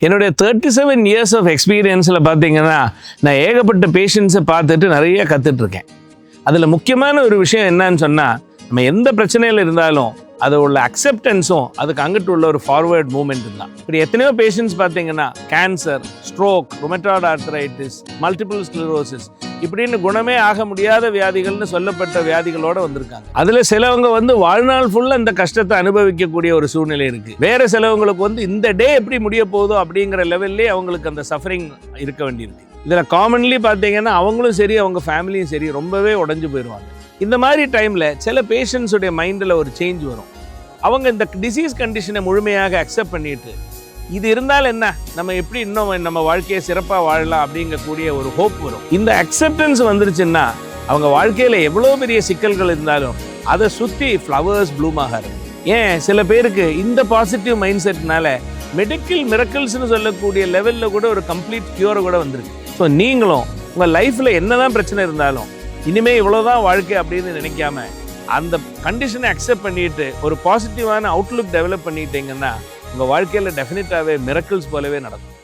என்னுடைய 37 years of எக்ஸ்பீரியன்ஸில் பார்த்தீங்கன்னா நான் ஏகப்பட்ட பேஷண்ட்ஸை பார்த்துட்டு நிறைய கற்றுட்ருக்கேன். அதில் முக்கியமான ஒரு விஷயம் என்னன்னு சொன்னால், நம்ம எந்த பிரச்சனையில் இருந்தாலும் அது உள்ள அக்செப்டன்ஸும் அதுக்கு அங்கிட்டு உள்ள ஒரு ஃபார்வேர்ட் மூமெண்ட்டும் தான். இப்படி எத்தனையோ பேஷண்ட்ஸ் பார்த்தீங்கன்னா cancer, stroke, rheumatoid arthritis, multiple sclerosis இப்படின்னு குணமே ஆக முடியாத வியாதிகள்னு சொல்லப்பட்ட வியாதிகளோடு வந்திருக்காங்க. அதில் சிலவங்க வாழ்நாள் ஃபுல்லாக இந்த கஷ்டத்தை அனுபவிக்கக்கூடிய ஒரு சூழ்நிலை இருக்குது. வேறு சிலவங்களுக்கு இந்த டே எப்படி முடிய போகுதோ அப்படிங்கிற லெவல்லே அவங்களுக்கு அந்த சஃபரிங் இருக்க வேண்டியிருக்கு. இதில் காமன்லி பார்த்தீங்கன்னா அவங்களும் சரி அவங்க ஃபேமிலியும் சரி ரொம்பவே உடஞ்சு போயிடுவாங்க. இந்த மாதிரி டைமில் சில பேஷண்ட்ஸுடைய மைண்டில் ஒரு சேஞ்ச் வரும். அவங்க இந்த டிசீஸ் கண்டிஷனை முழுமையாக அக்செப்ட் பண்ணிட்டு இது இருந்தால் என்ன, நம்ம எப்படி இன்னும் நம்ம வாழ்க்கையை சிறப்பாக வாழலாம் அப்படிங்கக்கூடிய ஒரு ஹோப் வரும். இந்த அக்செப்டன்ஸ் வந்துருச்சுன்னா அவங்க வாழ்க்கையில் எவ்வளோ பெரிய சிக்கல்கள் இருந்தாலும் அதை சுற்றி ஃப்ளவர்ஸ் ப்ளூம் ஆகாது. ஏன் சில பேருக்கு இந்த பாசிட்டிவ் மைண்ட் செட்னால மெடிக்கல் மிரக்கிள்ஸ்னு சொல்லக்கூடிய லெவலில் கூட ஒரு கம்ப்ளீட் கியூர் கூட வந்திருக்கு. ஸோ நீங்களும் உங்கள் லைஃப்பில் என்னதான் பிரச்சனை இருந்தாலும் இனிமேல் இவ்வளோதான் வாழ்க்கை அப்படின்னு நினைக்காம அந்த கண்டிஷனை அக்செப்ட் பண்ணிட்டு ஒரு பாசிட்டிவான அவுட்லுக் டெவலப் பண்ணிட்டீங்கன்னா உங்கள் வாழ்க்கையில் டெஃபினட்டாகவே மிரக்கிள்ஸ் போலவே நடக்கும்.